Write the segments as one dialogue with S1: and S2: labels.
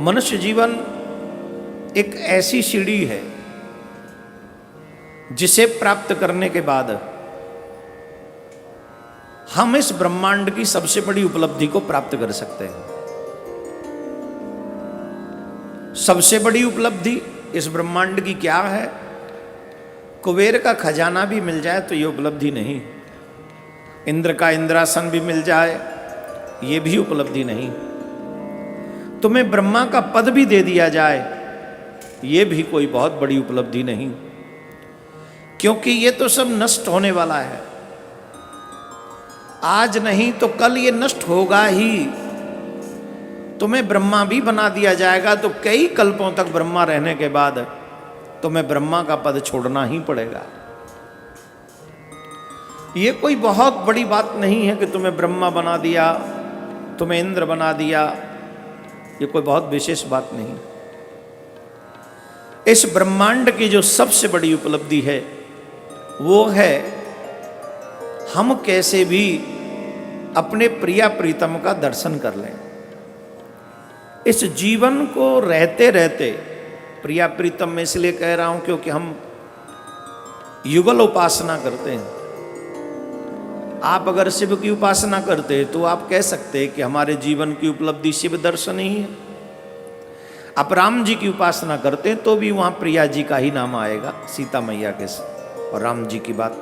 S1: मनुष्य जीवन एक ऐसी सीढ़ी है जिसे प्राप्त करने के बाद हम इस ब्रह्मांड की सबसे बड़ी उपलब्धि को प्राप्त कर सकते हैं। सबसे बड़ी उपलब्धि इस ब्रह्मांड की क्या है? कुबेर का खजाना भी मिल जाए तो ये उपलब्धि नहीं, इंद्र का इंद्रासन भी मिल जाए ये भी उपलब्धि नहीं, तुम्हें ब्रह्मा का पद भी दे दिया जाए ये भी कोई बहुत बड़ी उपलब्धि नहीं, क्योंकि ये तो सब नष्ट होने वाला है। आज नहीं तो कल ये नष्ट होगा ही। तुम्हें ब्रह्मा भी बना दिया जाएगा तो कई कल्पों तक ब्रह्मा रहने के बाद तुम्हें ब्रह्मा का पद छोड़ना ही पड़ेगा। ये कोई बहुत बड़ी बात नहीं है कि तुम्हें ब्रह्मा बना दिया, तुम्हें इंद्र बना दिया, ये कोई बहुत विशेष बात नहीं। इस ब्रह्मांड की जो सबसे बड़ी उपलब्धि है वो है हम कैसे भी अपने प्रिया प्रीतम का दर्शन कर लें। इस जीवन को रहते रहते, प्रिया प्रीतम में इसलिए कह रहा हूं क्योंकि हम युगल उपासना करते हैं। आप अगर शिव की उपासना करते तो आप कह सकते हैं कि हमारे जीवन की उपलब्धि शिव दर्शन ही है। आप राम जी की उपासना करते हैं तो भी वहां प्रिया जी का ही नाम आएगा, सीता मैया के और राम जी की बात।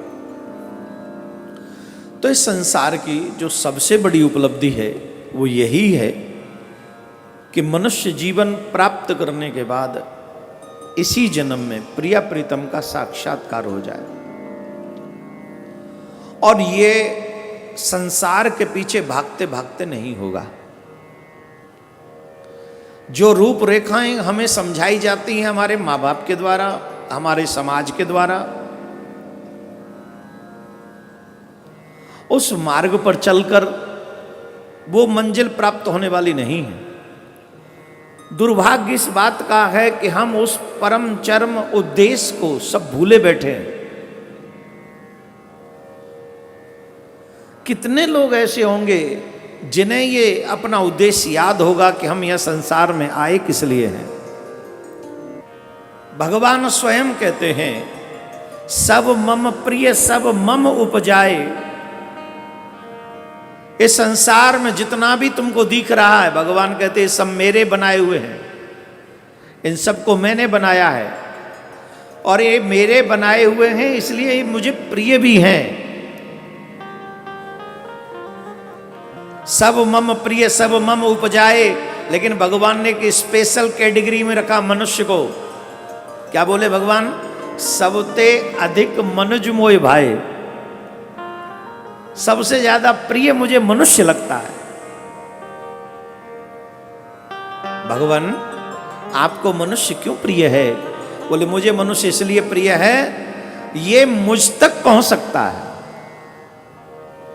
S1: तो इस संसार की जो सबसे बड़ी उपलब्धि है वो यही है कि मनुष्य जीवन प्राप्त करने के बाद इसी जन्म में प्रिया प्रीतम का साक्षात्कार हो जाए और ये संसार के पीछे भागते भागते नहीं होगा। जो रूपरेखाएं हमें समझाई जाती हैं हमारे माँ बाप के द्वारा, हमारे समाज के द्वारा, उस मार्ग पर चलकर वो मंजिल प्राप्त होने वाली नहीं है। दुर्भाग्य इस बात का है कि हम उस परम चरम उद्देश्य को सब भूले बैठे हैं। कितने लोग ऐसे होंगे जिन्हें ये अपना उद्देश्य याद होगा कि हम यह संसार में आए किस लिए हैं। भगवान स्वयं कहते हैं सब मम प्रिय सब मम उपजाए। इस संसार में जितना भी तुमको दिख रहा है भगवान कहते हैं सब मेरे बनाए हुए हैं, इन सबको मैंने बनाया है और ये मेरे बनाए हुए हैं इसलिए ये मुझे प्रिय भी हैं। सब मम प्रिय सब मम उपजाए, लेकिन भगवान ने एक स्पेशल कैटेगरी में रखा मनुष्य को। क्या बोले भगवान? सबते अधिक मनुज मोय भाई। सबसे ज्यादा प्रिय मुझे मनुष्य लगता है। भगवान आपको मनुष्य क्यों प्रिय है? बोले मुझे मनुष्य इसलिए प्रिय है ये मुझ तक पहुंच सकता है,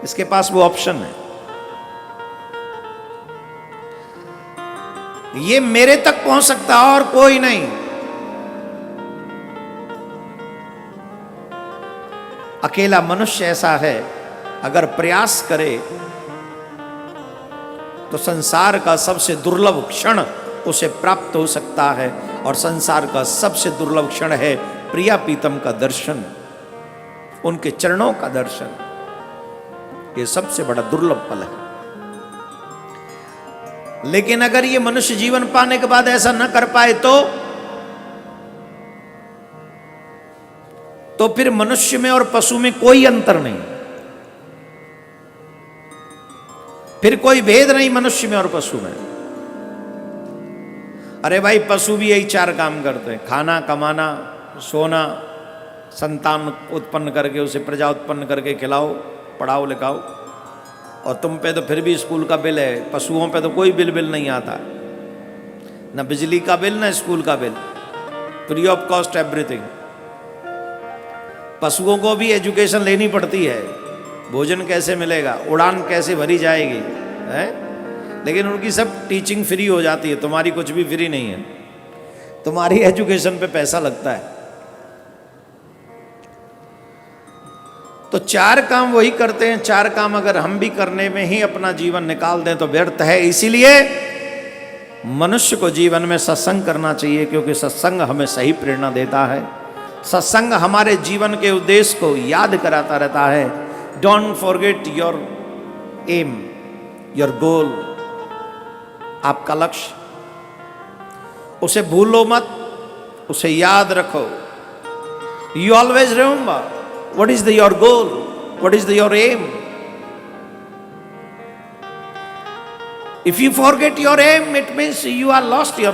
S1: इसके पास वो ऑप्शन है, ये मेरे तक पहुंच सकता है और कोई नहीं। अकेला मनुष्य ऐसा है अगर प्रयास करे तो संसार का सबसे दुर्लभ क्षण उसे प्राप्त हो सकता है और संसार का सबसे दुर्लभ क्षण है प्रिया प्रीतम का दर्शन, उनके चरणों का दर्शन। ये सबसे बड़ा दुर्लभ पल है। लेकिन अगर ये मनुष्य जीवन पाने के बाद ऐसा न कर पाए तो फिर मनुष्य में और पशु में कोई अंतर नहीं, फिर कोई भेद नहीं मनुष्य में और पशु में। अरे भाई पशु भी यही चार काम करते हैं, खाना, कमाना, सोना, संतान उत्पन्न करके उसे प्रजा उत्पन्न करके खिलाओ, पढ़ाओ, लिखाओ। और तुम पे तो फिर भी स्कूल का बिल है, पशुओं पे तो कोई बिल नहीं आता, ना बिजली का बिल ना स्कूल का bill, free of cost everything. पशुओं को भी एजुकेशन लेनी पड़ती है, भोजन कैसे मिलेगा, उड़ान कैसे भरी जाएगी है, लेकिन उनकी सब टीचिंग फ्री हो जाती है। तुम्हारी कुछ भी फ्री नहीं है, तुम्हारी एजुकेशन पे पैसा लगता है। तो चार काम वही करते हैं। चार काम अगर हम भी करने में ही अपना जीवन निकाल दें तो व्यर्थ है। इसीलिए मनुष्य को जीवन में सत्संग करना चाहिए, क्योंकि सत्संग हमें सही प्रेरणा देता है। सत्संग हमारे जीवन के उद्देश्य को याद कराता रहता है। Don't forget your aim, your goal, आपका लक्ष्य, उसे भूलो मत, उसे याद रखो। You always remember what is your goal, what is your aim. If you forget your aim, it means you are lost your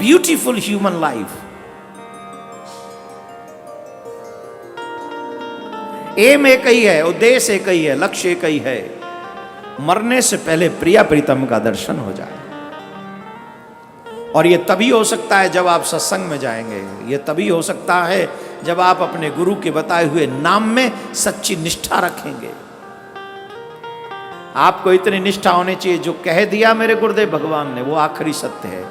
S1: beautiful human life. Aim एक ही है, उद्देश्य एक ही है, लक्ष्य एक ही है। मरने से पहले प्रिया प्रीतम का दर्शन हो जाए। और ये तभी हो सकता है जब आप सत्संग में जाएंगे। ये तभी हो सकता है जब आप अपने गुरु के बताए हुए नाम में सच्ची निष्ठा रखेंगे। आपको इतनी निष्ठा होनी चाहिए, जो कह दिया मेरे गुरुदेव भगवान ने वो आखिरी सत्य है।